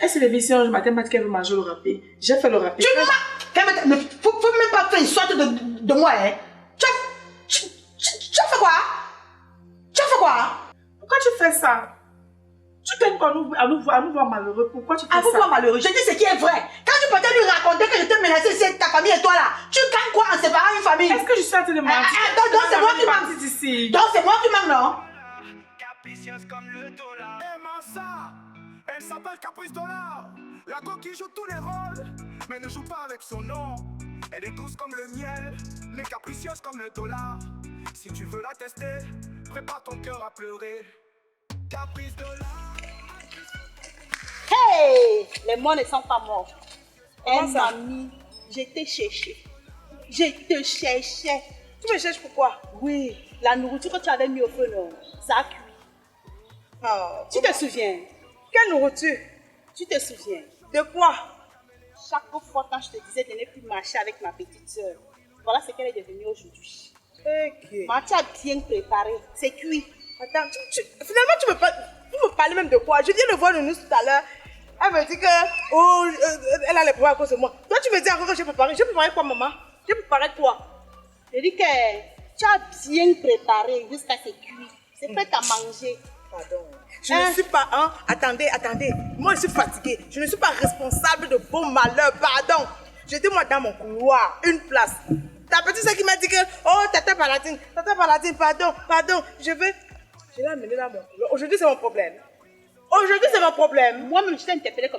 Est-ce que les visions mathématiques qu'elle veut manger le râpé? J'ai fait le râpé. Tu ne faut même pas faire une sorte de moi, hein. Tu as fait quoi? Tu as fait quoi? Pourquoi tu fais ça? Tu t'aimes à nous voir malheureux. Pourquoi tu fais ça? À vous voir malheureux. Je dis ce qui est vrai. Quand tu peux lui raconter que je t'ai menacé ici, ta famille et toi là, tu gagnes quoi en séparant une famille? Est-ce que je suis en train de mentir? Donc c'est moi qui manque d'ici. Donc c'est moi qui manque, non? Capricieuse comme le dollar. Aimant ça, elle s'appelle Caprice Dollar. La go qui joue tous les rôles, mais ne joue pas avec son nom. Elle est douce comme le miel, mais capricieuse comme le dollar. Si tu veux la tester, prépare ton cœur à pleurer. Caprice Dollar. Hey! Les morts ne sont pas morts. Comment Elle ça? m'a mis, je te cherchais. Je te cherchais. Tu me cherches pourquoi? Oui, la nourriture que tu avais mis au feu, non, ça a cuit. Oh, Tu te souviens? quelle nourriture? Tu te souviens? De quoi? Chaque fois quand je te disais de ne plus marcher avec ma petite soeur, voilà ce qu'elle est devenue aujourd'hui. Ok. Tu as bien préparé, c'est cuit. Attends, finalement tu me parles même de quoi? Je viens de voir Nounou tout à l'heure. Elle me dit que elle a les problèmes à cause de moi. Toi tu me dis encore que j'ai préparé. J'ai préparé quoi, maman? J'ai préparé quoi? Je dis que tu as bien préparé jusqu'à ce cuit. C'est prêt à manger. Pardon. Je ne suis pas, hein? Attendez. Moi, je suis fatiguée. Je ne suis pas responsable de vos malheurs. Pardon. J'étais moi dans mon couloir, une place. Ta petite soeur qui m'a dit que, oh, Tata Palatine, pardon. Je l'ai amenée dans mon couloir. Aujourd'hui, c'est mon problème. Moi-même, je t'ai interpellé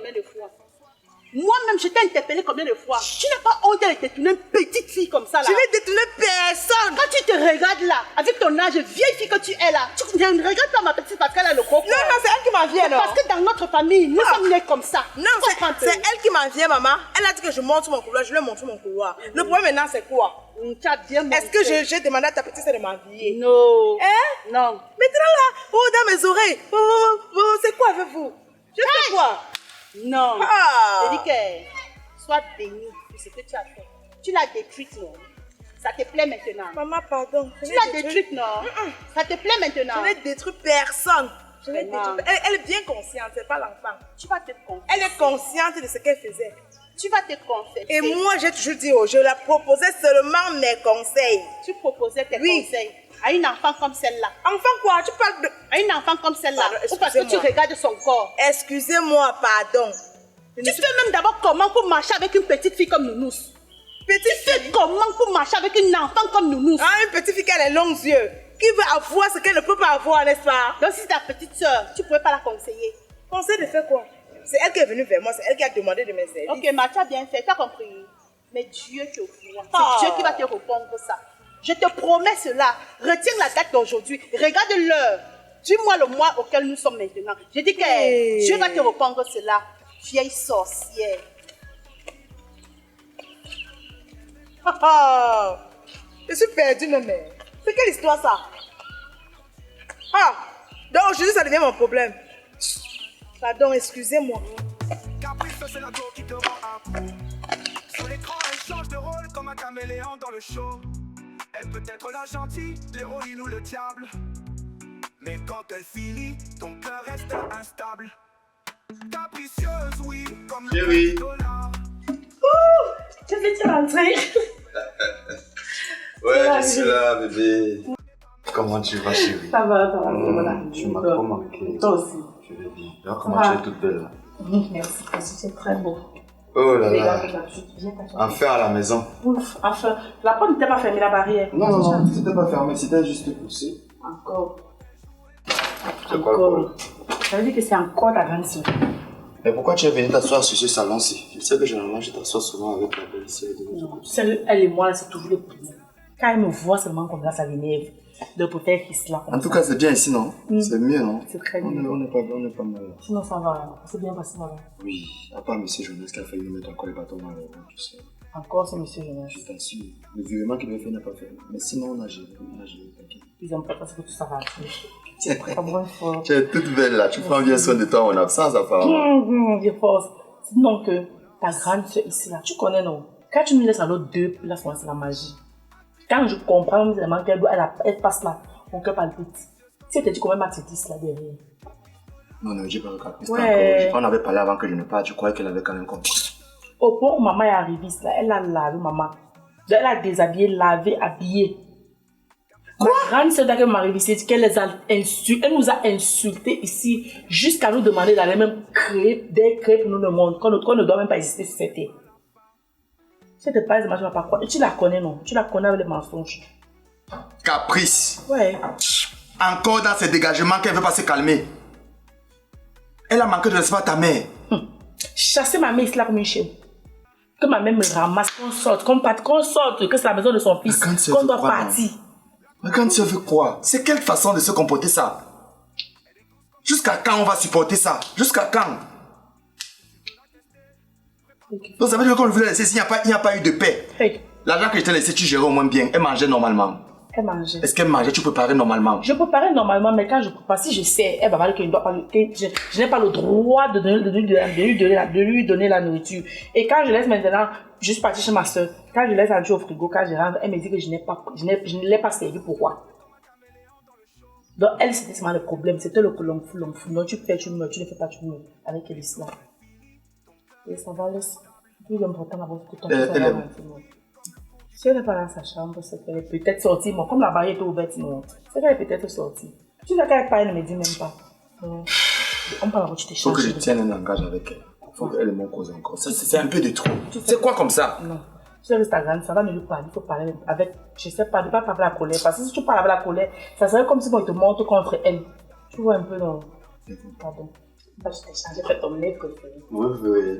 combien de fois? Tu n'as pas honte de détourner une petite fille comme ça là? Je n'ai détourné personne. Quand tu te regardes là, avec ton âge, vieille fille que tu es là, tu ne regardes pas ma petite parce qu'elle a le coco. Non, c'est elle qui m'en vient, non? Parce que dans notre famille, nous sommes nés comme ça. Non, c'est elle qui m'en vient, maman. Elle a dit que je monte sur mon couloir. Je lui ai montré mon couloir. Le problème maintenant, c'est quoi? Tu as bien montré. Est-ce que j'ai demandé à ta petite soeur de m'envier? Non. Hein? Non. Maintenant là, oh, dans mes oreilles. Oh, c'est quoi avec vous? Je fais quoi? Non. Ah. Je dis que sois béni pour ce que tu as fait. Tu l'as détruite, non? Ça te plaît maintenant? Maman, pardon. Tu l'as détruite, non? Ça te plaît maintenant? Je n'ai détruit personne. Vraiment. Elle est bien consciente, c'est pas l'enfant. Tu vas te confesser. Elle est consciente de ce qu'elle faisait. Tu vas te confesser. Et moi, j'ai toujours dit, je la proposais seulement mes conseils. Tu proposais tes Oui. conseils à une enfant comme celle-là. Enfin quoi? Tu parles de... À une enfant comme celle-là. Pardon, Ou parce que tu excusez-moi. regardes son corps. Excusez-moi, pardon. Tu sais même d'abord comment pour marcher avec une petite fille comme Nounous. Petite Tu sais comment pour marcher avec une enfant comme Nounous. Ah, une petite fille qui a les longs yeux. Qui veut avoir ce qu'elle ne peut pas avoir, n'est-ce pas? Donc si ta petite soeur, tu ne pouvais pas la conseiller. Conseil de faire quoi? C'est elle qui est venue vers moi, c'est elle qui a demandé de mes services. Ok, ma tu as bien fait, tu as compris. Mais Dieu qui est au pouvoir. C'est Oh. Dieu qui va te répondre ça. Je te promets cela. Retiens la date d'aujourd'hui. Regarde l'heure. Dis-moi le mois auquel nous sommes maintenant. Je dis que Hey. Dieu va te répondre cela. Vieille sorcière. Je suis perdue, ma mère. C'est quelle histoire ça? Ah, donc aujourd'hui ça devient mon problème. Pardon, excusez-moi. Caprice, c'est la go qui te rend accro. Sur l'écran, elle change de rôle comme un caméléon dans le show. Elle peut être la gentille, l'héroïne ou le diable. Mais quand elle finit, ton cœur reste instable. Capricieuse, oui, comme le Oui. dollar. Tu veux rentrer? Ouais, je suis là, bébé. Comment tu vas, chérie? Ça va, voilà. Tu m'as trop manqué. Toi aussi. Je vais bien. Alors, comment tu es toute belle là? Merci, tu es très beau. Oh là Regarde, là. tu viens t'acheter. Enfin à la maison. Ouf, enfin, la porte n'était pas fermée, la barrière. Non, c'était pas fermé, c'était juste poussé. Encore. C'est quoi le problème? Ça veut dire que c'est encore ta grande soeur. Mais pourquoi tu es venu t'asseoir sur ce salon-ci? Je sais que généralement je t'assois souvent avec la belle-sœur de notre Non, tu sais, elle et moi, c'est toujours le problème. Quand elle me voit seulement comme ça, ça l'énerve. De peut-être qu'il se l'a comme En tout ça. cas, c'est bien ici, non? C'est mieux, non? C'est très On bien. n'est pas mal là. Sinon, ça va. C'est bien passé, voilà. Oui, à part M. Jonas qui a failli nous mettre encore les bâtons dans les roues, tu sais. Encore, c'est monsieur Jonas. Je t'assure, le virement qu'il devait faire n'a pas fait. Mais sinon, on a géré, t'inquiète. Ils aiment pas parce que tout ça va. Tiens, prêt. Pas bon, fort. Tu es toute belle là, tu prends bien soin de toi en absence, apparemment. Je pense. Sinon que ta grande soeur ici, là, tu connais, non? Quand tu me laisses à l'autre deux, là, c'est la magie. Quand je comprends qu'elle passe là, mon cœur palpite. Si elle te dit combien Max 10 là derrière. Non, ne dis pas le caprice. Ouais. On avait parlé avant que je ne parte. Je croyais qu'elle avait quand même compris. Au point où maman est arrivée, là, elle a lavé, maman. Elle a déshabillé, lavé, habillé. Quoi? Ma grande sœur qui m'est arrivée ici, qu'elle les a insultés. Elle nous a insultés ici jusqu'à nous demander d'aller même créer des crêpes nous le monde qu'on ne doit même pas exister sur cette terre. Cette pas, je ne vais pas croire. Et tu la connais, non? Tu la connais avec les mensonges. Caprice. Ouais. Encore dans ses dégagements qu'elle ne veut pas se calmer. Elle a manqué de respect à ta mère. Chasser ma mère ici là comme une chienne. Que ma mère me ramasse, qu'on sorte, que c'est la maison de son fils, qu'on doit partir. Mais quand tu veux quoi? C'est quelle façon de se comporter ça? Jusqu'à quand on va supporter ça? Jusqu'à quand? Okay. Donc ça veut dire qu'on voulait laisser, s'il n'y a pas eu de paix. Hey. L'argent que je t'ai laissé, tu gérais au moins bien. Elle mangeait normalement. Elle mangeait. Est-ce qu'elle mangeait? Tu préparais normalement? Je préparais normalement, mais quand je prépare, si je sais, elle va dire que je n'ai pas le droit de lui donner la nourriture. Et quand je laisse maintenant, je suis partie chez ma soeur. Quand je laisse Andrew au frigo, quand je rentre, elle me dit que je ne l'ai pas servi. Pourquoi? Donc elle, c'était seulement le problème. C'était le fou. Non, tu fais, tu meurs. Tu ne fais pas, tu meurs. Avec l'islam. Et ça va laisser. Plus important d'avoir que ton fils. Si elle n'est pas dans sa chambre, c'est qu'elle est peut-être sortie. Bon, comme la barrière était ouverte, non. C'est qu'elle est peut-être sortie. Tu sais qu'elle parle, elle ne me dit même pas. On parle de tu t'échanges. Il faut que je tienne un langage avec elle. Il faut qu'elle m'en cause encore. C'est un peu de trop. C'est quoi comme ça? Non. Tu sais que ta grande, ça va ne lui parler. Il faut parler avec, je sais pas, ne pas parler avec la colère. Parce que si tu parles avec la colère, ça serait comme si on te montre contre elle. Tu vois un peu, non? Pardon. Je t'ai changé, fait ton nez préféré. Oui.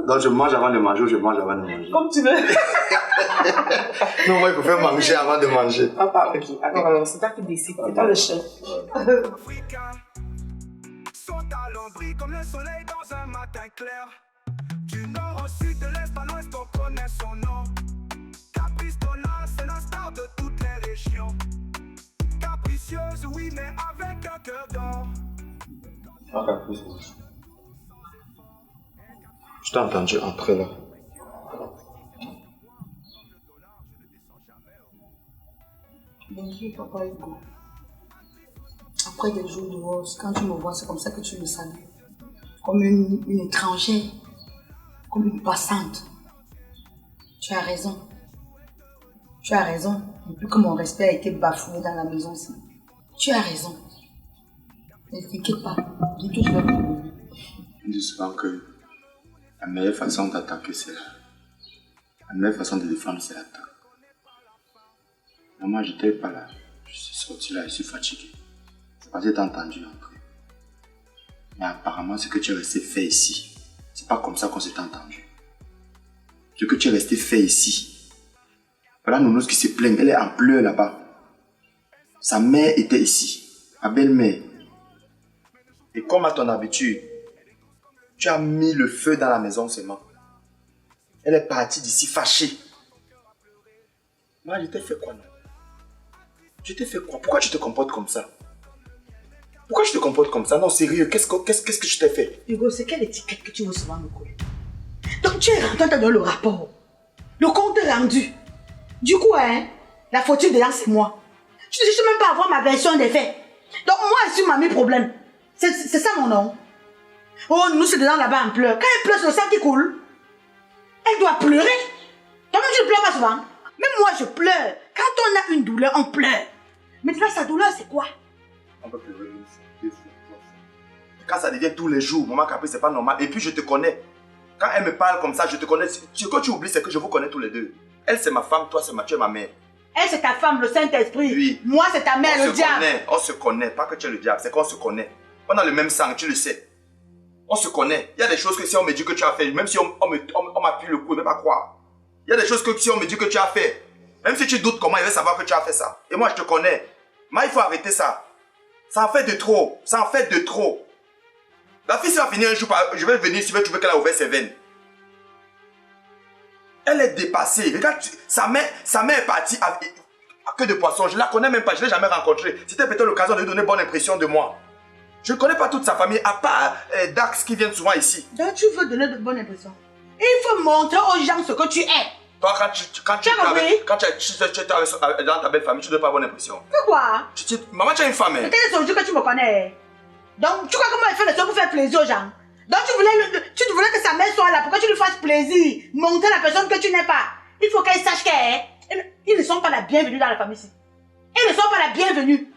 Donc je mange avant de manger ou je mange avant de manger? Comme tu veux. Non, moi, il faut faire manger avant de manger. Ah, ok. Alors, c'est toi qui décides. C'est toi le chef. Son talent brille comme le soleil dans un matin clair. Du nord au sud, de l'est à l'ouest, on connaît son nom. Caprice Donna, c'est la star de toutes les régions. Capricieuse, oui, mais avec un cœur d'or. Ah, Caprice. Je t'ai entendu entrer là. Bonjour, papa Hugo. Après des jours dehors, quand tu me vois, c'est comme ça que tu me salues. Comme une étrangère, comme une passante. Tu as raison. Tu as raison. Depuis que mon respect a été bafoué dans la maison ici. Tu as raison. Ne t'inquiète pas. Dis que je vais te Je dis souvent que la meilleure façon d'attaquer, c'est là. La meilleure façon de défendre, c'est l'attaque. Maman, je n'étais pas là. Je suis sorti là, je suis fatigué. C'est parce que tu as entendu entrer. Mais apparemment, ce que tu es resté fait ici, c'est pas comme ça qu'on s'est entendu. Ce que tu es resté fait ici. Voilà Nounours qui se plaigne, elle est en pleurs là-bas. Sa mère était ici, ma belle-mère. Et comme à ton habitude, tu as mis le feu dans la maison seulement. Elle est partie d'ici fâchée. Moi, je t'ai fait quoi, non? Je t'ai fait quoi? Pourquoi tu te comportes comme ça? Pourquoi tu te comportes comme ça? Non, sérieux, qu'est-ce que je t'ai fait? Hugo, c'est quelle étiquette que tu veux souvent me coller? Donc tu es rentré, tu as donné le rapport. Le compte est rendu. Du coup, la faute dedans, c'est moi. Tu ne sais même pas avoir ma version des faits. Donc moi, je suis ma mis problème. C'est ça mon nom. Oh, nous, c'est dedans là-bas, en pleurs. Quand elle pleure, c'est le sang qui coule. Elle doit pleurer. Toi-même, tu ne pleures pas souvent. Même moi, je pleure. Quand on a une douleur, on pleure. Maintenant, sa douleur, c'est quoi? On peut pleurer une fois, deux fois, trois fois. Quand ça devient tous les jours, maman Caprice, c'est pas normal. Et puis, je te connais. Quand elle me parle comme ça, je te connais. Ce que tu oublies, c'est que je vous connais tous les deux. Elle, c'est ma femme, toi, tu es ma mère. Elle, c'est ta femme, le Saint-Esprit. Oui. Moi, c'est ta mère, le diable. On se connaît. Pas que tu es le diable, c'est qu'on se connaît. On a le même sang, tu le sais. On se connaît. Il y a des choses que si on me dit que tu as fait, même si on m'appuie le cou, je ne vais pas croire. Il y a des choses que si on me dit que tu as fait, même si tu doutes comment, il va savoir que tu as fait ça. Et moi, je te connais. Mais il faut arrêter ça. Ça en fait de trop. Ça en fait de trop. La fille, ça va finir un jour par... Je vais venir, si tu veux qu'elle a ouvert ses veines. Elle est dépassée. Regarde, sa mère est partie à queue de poisson. Je ne la connais même pas, je ne l'ai jamais rencontrée. C'était peut-être l'occasion de lui donner bonne impression de moi. Je ne connais pas toute sa famille, à part Dax qui viennent souvent ici. Donc tu veux donner de bonnes impressions. Et il faut montrer aux gens ce que tu es. Toi, quand tu es dans ta belle famille, tu ne donnes pas bonne impression. Pourquoi? Maman, tu as une femme. C'est quel jour que tu me connais? Donc, tu crois comment elle fait le soir pour faire plaisir aux gens? Donc, tu voulais que sa mère soit là pour que tu lui fasses plaisir, montrer la personne que tu n'es pas. Il faut qu'elle sache qu'ils ne sont pas la bienvenue dans la famille ici. Ils ne sont pas la bienvenue.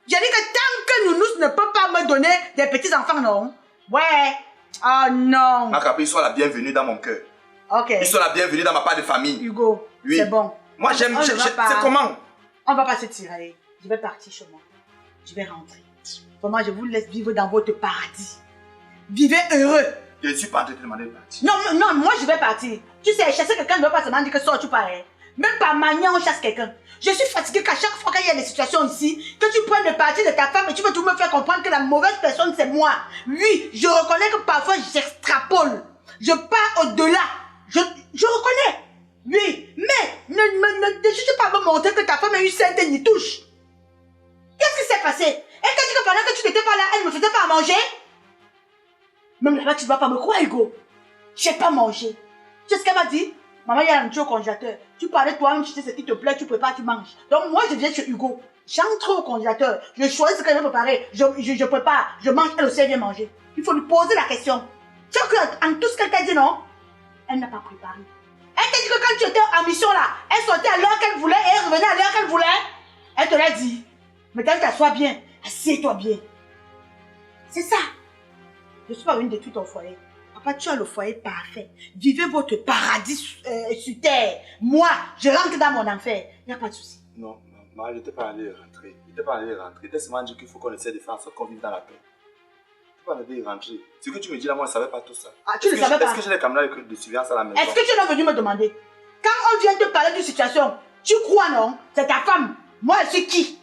J'ai dit que tant que Nounous ne peut pas me donner des petits-enfants, non? Ouais. Oh non. Macapé, ils sont la bienvenue dans mon cœur. Ok. Ils sont la bienvenue dans ma part de famille. Hugo, Oui. c'est bon. Moi, j'aime. On C'est ne va pas. comment? On va pas se tirer. Je vais partir chez moi. Je vais rentrer. Vraiment, je vous laisse vivre dans votre paradis. Vivez heureux. Je ne suis pas en train de te demander de partir. Non, non, moi je vais partir. Tu sais, chasser quelqu'un ne veut pas seulement dire que sors tu pars. Même par manière, on chasse quelqu'un. Je suis fatiguée qu'à chaque fois qu'il y a des situations ici, que tu prennes le parti de ta femme et tu veux tout me faire comprendre que la mauvaise personne c'est moi. Oui, je reconnais que parfois j'extrapole. Je pars au-delà. Je reconnais. Oui, mais ne juste pas me montrer que ta femme est une sainte et n'y touche. Qu'est-ce qui s'est passé? Elle t'a dit que pendant que tu n'étais pas là, elle ne me faisait pas à manger? Même là-bas, tu ne vas pas me croire, Hugo. Je n'ai pas mangé. Tu sais ce qu'elle m'a dit? Maman, il y a un au congélateur. Tu parlais toi-même, tu sais ce qui te plaît, tu prépares, tu manges. Donc moi, je viens chez Hugo. J'entre au congélateur. Je choisis ce qu'elle veut préparer. Je prépare. Je mange. Elle aussi, elle vient manger. Il faut lui poser la question. Tu vois qu'en tout ce qu'elle t'a dit, non? Elle n'a pas préparé. Elle t'a dit que quand tu étais en mission là, elle sortait à l'heure qu'elle voulait et elle revenait à l'heure qu'elle voulait. Elle te l'a dit. Mais t'as dit t'assois bien. Assieds-toi bien. C'est ça. Je suis pas venue détruire ton foyer. Papa, tu as le foyer parfait. Vivez votre paradis sur terre. Moi, je rentre dans mon enfer. Il n'y a pas de souci. Non, non, je n'étais pas allé rentrer. Je n'étais pas allé rentrer. J'étais seulement dit qu'il faut qu'on essaie de faire en sorte qu'on vive dans la paix. Je n'étais pas allé rentrer. Ce que tu me dis là, moi, je ne savais pas tout ça. Ah, tu ne savais pas? Est-ce que j'ai les caméras de surveillance à la maison? Est-ce que tu es venu me demander? Quand on vient te parler d'une situation, tu crois non? C'est ta femme. Moi, je suis qui?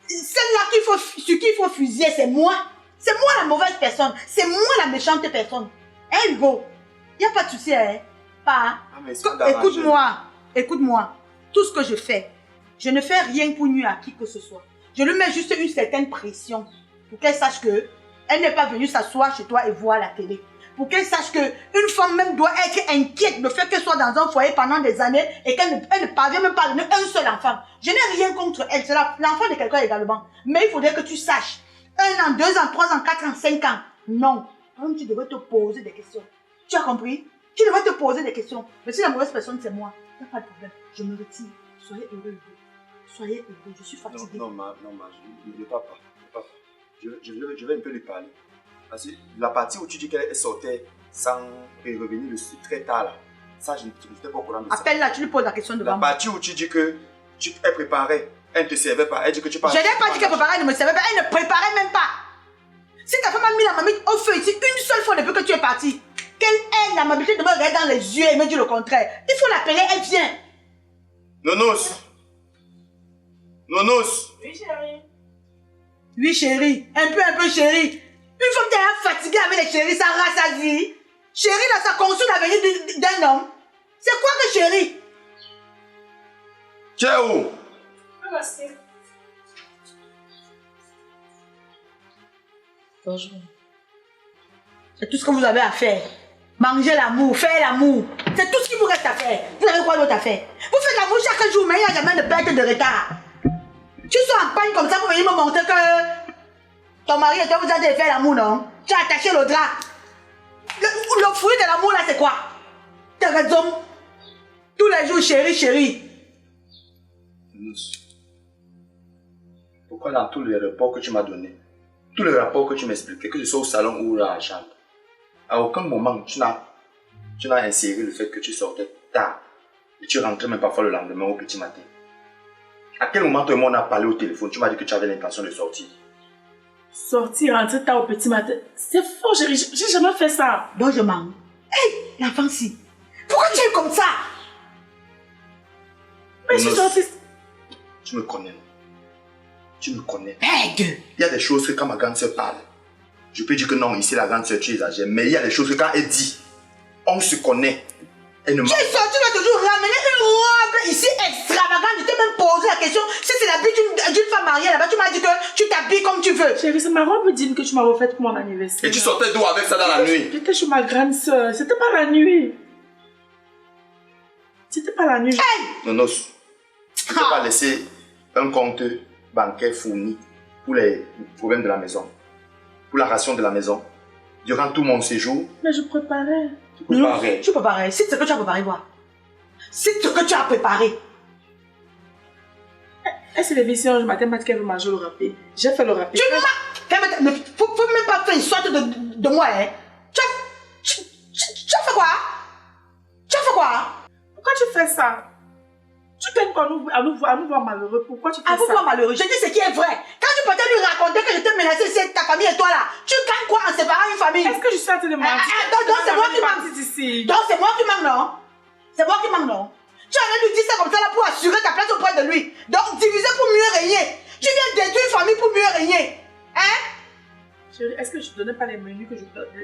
Celle-là sur qui il faut fusiller, c'est moi. C'est moi la mauvaise personne. C'est moi la méchante personne. Hein, Hugo? Il n'y a pas de souci, hein? Pas. Hein? Écoute-moi. Écoute-moi. Tout ce que je fais, je ne fais rien pour nuire à qui que ce soit. Je lui mets juste une certaine pression pour qu'elle sache que elle n'est pas venue s'asseoir chez toi et voir la télé. Pour qu'elle sache qu'une femme même doit être inquiète le fait qu'elle soit dans un foyer pendant des années et qu'elle ne parvient même pas à donner un seul enfant. Je n'ai rien contre elle, c'est l'enfant de quelqu'un également. Mais il faudrait que tu saches, 1 an, 2 ans, 3 ans, 4 ans, 5 ans, non. Donc tu devrais te poser des questions. Tu as compris? Tu devrais te poser des questions. Mais si la mauvaise personne c'est moi, il n'y a pas de problème. Je me retire. Soyez heureux, Hugo. Soyez heureux, je suis fatiguée. Non, je ne veux pas. Je vais un peu lui parler. Parce que la partie où tu dis qu'elle sortait sans revenir très tard là, ça je n'étais pas au courant de ça. Appelle-la, tu lui poses la question devant moi. La partie où tu dis que elle préparait, elle ne te servait pas, elle dit que tu parles. Je n'ai pas dit qu'elle préparait, elle ne me servait pas, elle ne préparait même pas. Si ta femme a mis la mamie au feu ici une seule fois depuis que tu es parti, qu'elle ait l'amabilité de me regarder dans les yeux et me dire le contraire, il faut l'appeler, elle vient. Nounous. Oui, chérie. Oui, chérie. Un peu, chérie. Une femme qui est fatiguée avec les chéris, ça rassasie. Chérie, là, ça construit l'avenir d'un homme. C'est quoi que chérie? Tu es où? Merci. Bonjour. C'est tout ce que vous avez à faire. Manger l'amour, faire l'amour. C'est tout ce qu'il vous reste à faire. Vous avez quoi d'autre à faire? Vous faites l'amour chaque jour, mais il n'y a jamais de perte de retard. Tu sois en panne comme ça pour venir me montrer que ton mari et toi vous avez fait l'amour, non? Tu as attaché le drap. Le fruit de l'amour là, c'est quoi? T'as raison. Tous les jours, chérie. Pourquoi dans tous les rapports que tu m'as donnés, tous les rapports que tu m'expliquais, que ce soit au salon ou dans la chambre, à aucun moment tu n'as inséré le fait que tu sortais tard et tu rentrais même parfois le lendemain au petit matin? À quel moment toi et moi on a parlé au téléphone, tu m'as dit que tu avais l'intention de sortir? Sortir, rentrer tard au petit matin. C'est faux, chérie. J'ai jamais fait ça. Donc je mens. Hey, l'enfant-ci. Pourquoi tu es comme ça? Mais je suis sortie. Tu me connais. Tu me connais. Bègue. Il y a des choses que quand ma grande soeur parle, je peux dire que non, ici la grande soeur tu exagères. Mais il y a des choses que quand elle dit, on se connaît. Elle ne ment. Tu es sorti, tu vas toujours ramener une robe ici extravagante. Je t'ai même posé la question. Si c'est l'habit d'une femme mariée là-bas, tu m'as dit que tu t'habilles comme tu veux. Chérie, c'est ma robe d'hymne que tu m'as refaite pour mon anniversaire. Et tu sortais d'où avec ça dans la nuit? J'étais chez ma grande soeur. C'était pas la nuit. C'était pas la nuit. Hey! Nonos, tu ne peux pas laisser un compte bancaire fourni pour les problèmes de la maison. pour la ration de la maison durant tout mon séjour. Mais je préparais. Tu préparais. Tu préparais. C'est ce que tu as préparé, quoi. C'est ce que tu as préparé. Est-ce que les visions, je m'attends pas qu'elle veut manger le râpé? J'ai fait le râpé. Tu ne faut même pas faire une sorte de moi, hein. Tu as fait quoi? Tu as fait quoi? Pourquoi tu fais ça? Tu t'aimes à nous voir malheureux. Pourquoi tu fais ça? À vous voir malheureux. Je dis ce qui est vrai. Quand tu peux lui raconter que je t'ai menacé, c'est ta famille et toi là. Tu gagnes quoi en séparant une famille? Est-ce que je suis en train de mentir? Donc c'est moi qui manque. Donc c'est moi qui manque, non? C'est moi qui manque, non? Tu as lui dire ça comme ça là pour assurer ta place auprès de lui. Donc diviser pour mieux régner. Tu viens détruire une famille pour mieux régner. Hein? Chérie, est-ce que je ne donnais pas les menus que je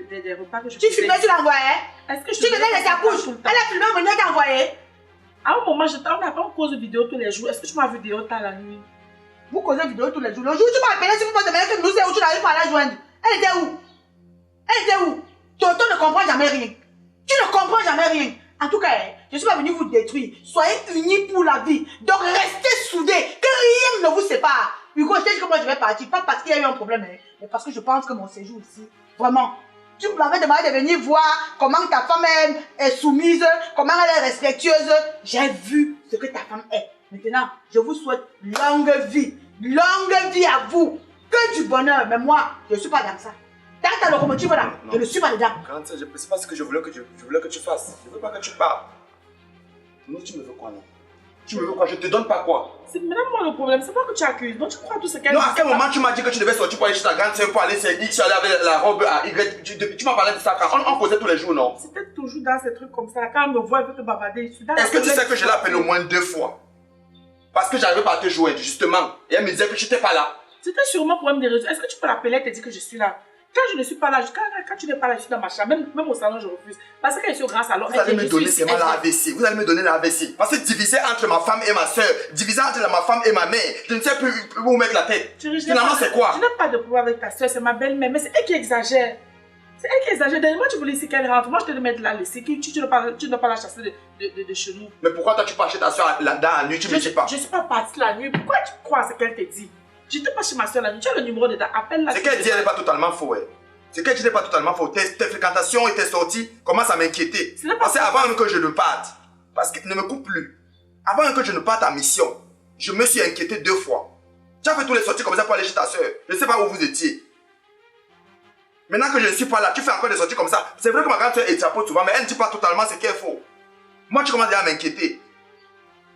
des repas que je Tu filmais, tu l'envoyais? Est-ce que je Tu donnais les accouches? Elle a filmé un menu qu'elle a envoyé. À un moment, on n'a pas en cause de vidéo tous les jours. Est-ce que tu m'as vu vidéo tard la nuit? Vous causez vidéo tous les jours. Le jour où tu m'as appelé, si vous me demandez que nous c'est où tu n'arrives pas à la joindre. Elle était où? Elle était où? Tonton ne comprend jamais rien. Tu ne comprends jamais rien. En tout cas, je ne suis pas venu vous détruire. Soyez unis pour la vie. Donc restez soudés. Que rien ne vous sépare. Hugo, je t'ai dit que moi je vais partir. Pas parce qu'il y a eu un problème, mais parce que je pense que mon séjour ici, vraiment. Tu m'avais demandé de venir voir comment ta femme est soumise, comment elle est respectueuse. J'ai vu ce que ta femme est. Maintenant, je vous souhaite longue vie à vous. Que du bonheur. Mais moi, je ne suis pas dans ça. Dans ta locomotive là, je ne suis pas dedans. Grande sœur, c'est pas ce que je voulais que tu fasses. Je veux pas que tu parles. Non, tu me veux quoi, non? Tu me veux quoi? Je te donne pas quoi? C'est même moi le problème, c'est pas que tu accuses. Donc tu crois tout ce qu'elle Non, dit. à quel moment tu m'as dit que tu devais sortir pour aller chez ta grande sœur, pour aller chez X, aller avec la robe à Y? Tu m'as parlé de ça quand on causait tous les jours, non? C'est peut-être toujours dans ces trucs comme ça. Quand elle me voit, elle veut te bavarder. Est-ce que tu sais que je l'appelle au moins 2 fois? Parce que j'arrivais pas à te joindre, justement. Et elle me disait que je n'étais pas là. C'était sûrement pour me dire, est-ce que tu peux l'appeler et te dire que je suis là? Quand je ne suis pas là, quand tu n'es pas là, je suis dans ma chambre. Même au salon, je refuse. Parce que quand je suis au grand salon, vous allez me donner seulement la AVC. Vous allez me donner la AVC. Parce que diviser entre ma femme et ma soeur, diviser entre ma femme et ma mère, je ne sais plus où mettre la tête. Finalement, c'est quoi? Je n'ai pas de problème avec ta soeur, c'est ma belle-mère. Mais c'est elle qui exagère. C'est elle qui exagère. Dernièrement, tu voulais ici qu'elle rentre. Moi, je te devais mettre la laisser. Tu ne dois pas la chasser de chez nous. Mais pourquoi toi, tu pars chez ta soeur dans la nuit? Tu ne me dis pas. Je ne suis pas partie la nuit. Pourquoi tu crois à ce qu'elle te dit? Je n'étais pas chez ma soeur la nuit. Tu as le numéro de ta appelle-la. Ce qu'elle dit, elle n'est pas totalement faux. Ce qu'elle dit n'est pas totalement faux. Tes fréquentations et tes sorties commencent à m'inquiéter. Parce qu'avant même que je ne parte, parce que ne me coupe plus, avant même que je ne parte en mission, je me suis inquiété 2 fois. Tu as fait tous les sorties comme ça pour aller chez ta soeur. Je ne sais pas où vous étiez. Maintenant que je ne suis pas là, tu fais encore des sorties comme ça. C'est vrai que ma grande soeur échappe souvent, mais elle ne dit pas totalement ce qu'elle faut. Moi, tu commences déjà à m'inquiéter.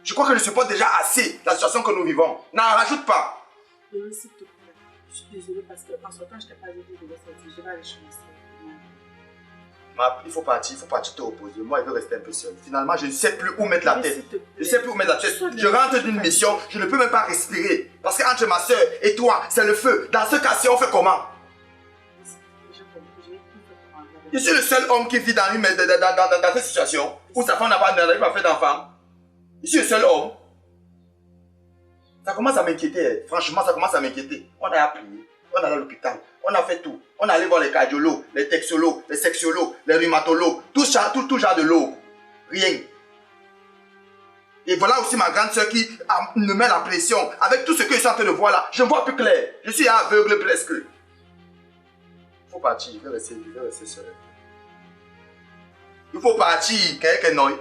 Je crois que je supporte déjà assez la situation que nous vivons. N'en rajoute pas. Oui, s'il te plaît. Je suis désolée parce que en sortant, je t'ai pas dit que je devais sortir. Je vais aller chez ma soeur. Il faut partir te reposer. Moi, il veut rester un peu seul. Finalement, je ne sais plus où mettre la tête. Je ne sais plus où mettre la tête. Je rentre d'une mission, je ne peux même pas respirer. Parce qu'entre ma soeur et toi, c'est le feu. Dans ce cas-ci, on fait comment? Je suis le seul homme qui vit dans cette situation où sa femme n'a pas fait d'enfant. Je suis le seul homme. Ça commence à m'inquiéter. Franchement, ça commence à m'inquiéter. On a appris, on est allé à l'hôpital, on a fait tout. On est allé voir les cardiologues, les textologues, les sexologues, les rhumatologues, tout genre de logs. Rien. Et voilà aussi ma grande soeur qui me met la pression. Avec tout ce que je suis en train de voir là, je ne vois plus clair. Je suis aveugle presque. Il faut partir, je vais rester seul. Il faut partir, quelqu'un non.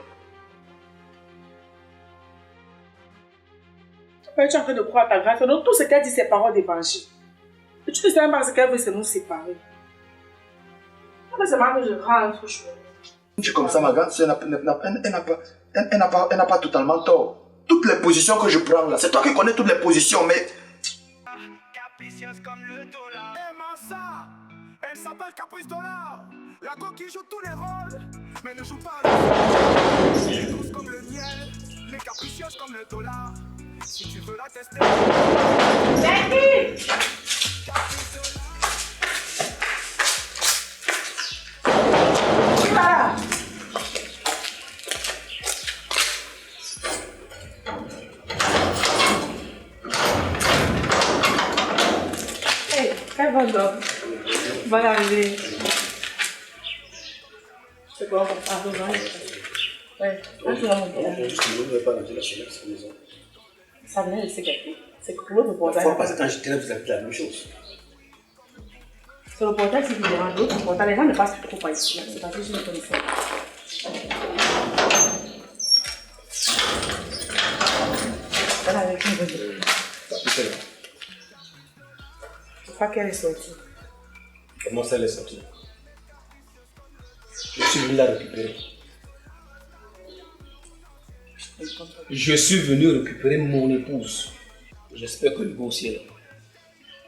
Tu es en train de croire à ta grâce. Donc tout ce qu'elle dit, c'est paroles d'évangile. Et tu ne sais même pas ce qu'elle veut, c'est nous séparer. Après, c'est mal que je rentre. Je suis comme ça, ma grande soeur, elle n'a pas totalement tort. Toutes les positions que je prends là, c'est toi qui connais toutes les positions, mais... Capricieuse comme le dollar. Aimant ça, elle s'appelle Caprice Dollar. La coquille joue tous les rôles, mais ne joue pas avec elle est douce comme le miel, mais capricieuse comme le dollar. Si tu veux la tester... Jackie! Voilà! Hey, quel bon homme! Bonne arrivée! C'est quoi? Ah, bon, ouais. Ça venait de se gâter. C'est que l'autre voisin. Parfois, parce que quand j'étais là, vous avez dit la même chose. C'est le portail qui me dérange. L'autre portail, les gens ne passent plus trop par ici. C'est parce que je ne connais pas. Voilà, avec une bonne. Je crois qu'elle est sortie. Comment ça, elle est sortie? Je suis venu la récupérer. Je suis venu récupérer mon épouse. J'espère que Hugo aussi est là.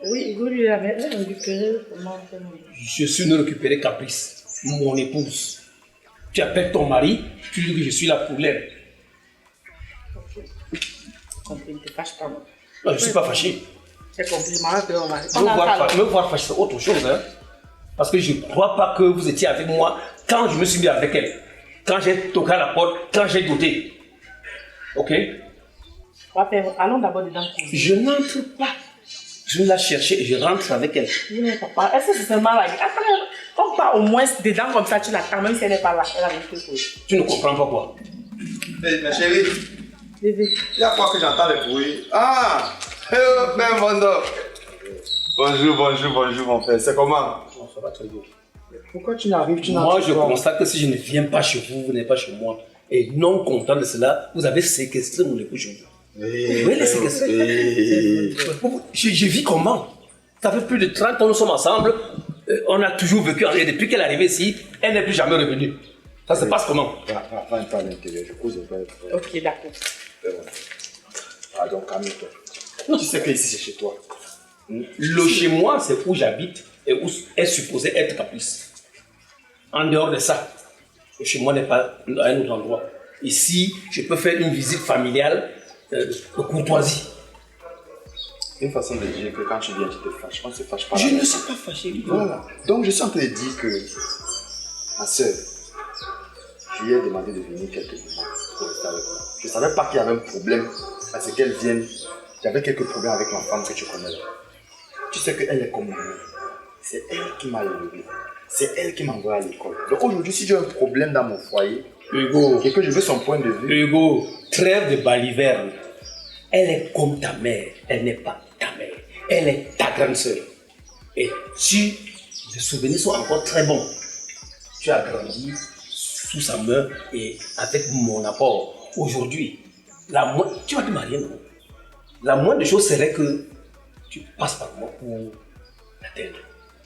Oui, Hugo lui avait récupéré. Comment on fait? Je suis venu récupérer Caprice, mon épouse. Tu appelles ton mari, tu dis que je suis là pour l'aide. Compris, ne te fâche pas. Non, je ne suis pas fâché. C'est compris, maman, on va. Me voir fâché, c'est autre chose. Hein? Parce que je ne crois pas que vous étiez avec moi quand je me suis mis avec elle. Quand j'ai toqué à la porte, quand j'ai douté. Ok? Allons d'abord dedans. Je n'entre pas. Je vais la chercher et je rentre avec elle. Papa, est-ce que c'est seulement là? On part au moins dedans comme ça, tu l'attends, même si elle n'est pas là. Elle a quelque chose. Tu ne comprends pas quoi? Hey, ma chérie. Bébé. Il y a quoi que j'entends les bruits? Ah! Père Mondo. Bonjour, mon père. C'est comment? Ça va très bien. Pourquoi tu n'arrives, Moi, je constate que si je ne viens pas chez vous, vous n'êtes pas chez moi. Et non content de cela, vous avez séquestré mon époux chez vous. Oui, les séquestrer. Je vis comment? Ça fait plus de 30 ans nous sommes ensemble. On a toujours vécu. Et depuis qu'elle est arrivée ici, elle n'est plus jamais revenue. Ça se passe comment? Va à l'intérieur, je cause un peu. Ok, d'accord. Ah, donc calme-toi. Tu sais que ici c'est chez toi. Le chez moi, c'est où j'habite et où est supposé être Caprice. En dehors de ça, le chez moi n'est pas à un autre endroit. Ici, je peux faire une visite familiale de courtoisie. Une façon de dire que quand tu viens, tu te fâches. On ne se fâche pas. Je ne suis pas fâché. Voilà. Donc je suis en train de dire que ma soeur, je lui ai demandé de venir quelques moments pour rester avec moi. Je ne savais pas qu'il y avait un problème à ce qu'elle vienne. J'avais quelques problèmes avec ma femme que tu connais là. Tu sais qu'elle est comme moi. C'est elle qui m'a élevé. C'est elle qui m'a envoyé à l'école. Donc aujourd'hui, si j'ai un problème dans mon foyer, Hugo, et que je veux son point de vue. Hugo, trêve de baliverne. Elle est comme ta mère. Elle n'est pas ta mère. Elle est ta grande sœur. Et si les souvenirs sont encore très bons, tu as grandi sous sa main et avec mon apport. Aujourd'hui, tu vas te marier, non? La moindre des choses serait que tu passes par moi pour l'atteindre.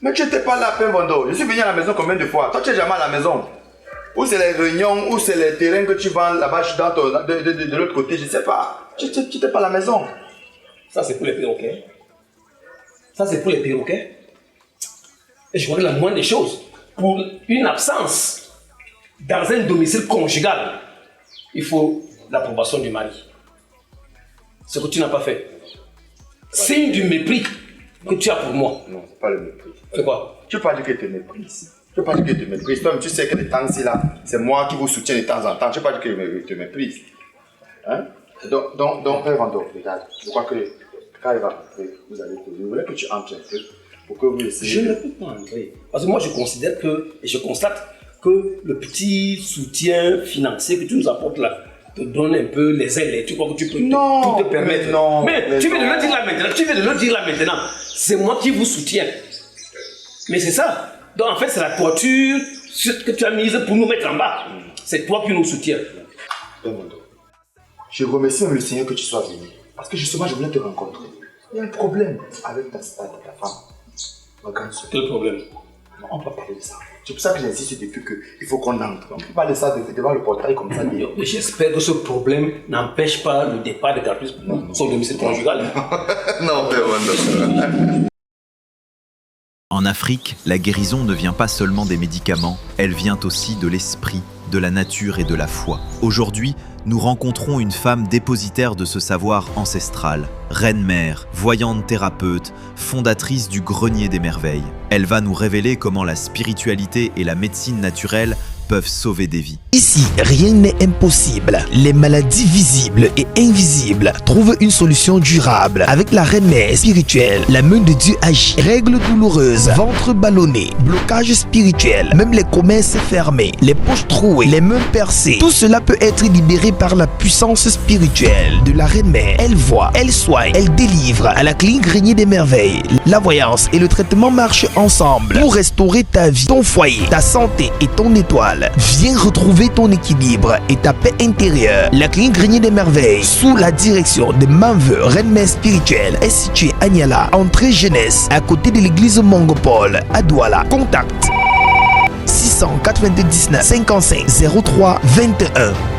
Mais tu n'étais pas là, Père Mondo. Je suis venu à la maison combien de fois? Toi, tu n'es jamais à la maison. Ou c'est les réunions, ou c'est les terrains que tu vends là-bas de l'autre côté, je ne sais pas. Tu n'étais pas à la maison. Ça, c'est pour les perroquets. Ça, c'est pour les perroquets. Et je crois que la moindre des choses, pour une absence dans un domicile conjugal, il faut l'approbation du mari. Ce que tu n'as pas fait. Signe du mépris que tu as pour moi. Non, c'est pas le mépris. C'est quoi? Tu ne peux pas dire qu'elle te méprise. Tu ne peux pas dire qu'elle te méprise. Toi, tu sais que les temps-ci là, c'est moi qui vous soutiens de temps en temps. Tu ne peux pas dire qu'elle te méprise. Hein? Donc, Père Mondo, regarde, je crois que quand il va rentrer, vous allez te dire, je voulais que tu entres un peu pour que vous essayiez. Je ne peux pas entrer. Parce que moi, je considère que, et je constate que le petit soutien financier que tu nous apportes là, te donne un peu les ailes. Tu crois que tu peux tout te permettre. Mais tu veux de le dire là maintenant. Tu veux de le dire là maintenant. C'est moi qui vous soutiens. Mais c'est ça. Donc en fait, c'est la toiture que tu as mise pour nous mettre en bas. C'est toi qui nous soutiens. Je remercie même le Seigneur que tu sois venu. Parce que justement, je voulais te rencontrer. Il y a un problème avec ta femme. Ma grande soeur. Quel problème? Non, on ne peut pas parler de ça. C'est pour ça que j'insiste depuis qu'il faut qu'on entre. On ne peut pas laisser ça devant le portail comme ça. J'espère que ce problème n'empêche pas le départ de Caprice pour son domicile conjugal. Non, mais En Afrique, la guérison ne vient pas seulement des médicaments, elle vient aussi de l'esprit, de la nature et de la foi. Aujourd'hui, nous rencontrons une femme dépositaire de ce savoir ancestral, reine-mère, voyante thérapeute, fondatrice du Grenier des Merveilles. Elle va nous révéler comment la spiritualité et la médecine naturelle peuvent sauver des vies. Ici, rien n'est impossible. Les maladies visibles et invisibles trouvent une solution durable. Avec la reine mère spirituelle, la main de Dieu agit. Règles douloureuses, ventre ballonné, blocage spirituel, même les commerces fermés, les poches trouées, les mains percées. Tout cela peut être libéré par la puissance spirituelle de la reine mère. Elle voit, elle soigne, elle délivre. À la clinique Grenier des Merveilles, la voyance et le traitement marchent ensemble pour restaurer ta vie, ton foyer, ta santé et ton étoile. Viens retrouver ton équilibre et ta paix intérieure. La clinique Grenier des Merveilles, sous la direction de Manveu, reine mère spirituelle, est située à Niala, entrée jeunesse, à côté de l'église Mongopole, à Douala. Contact 699 55 03 21.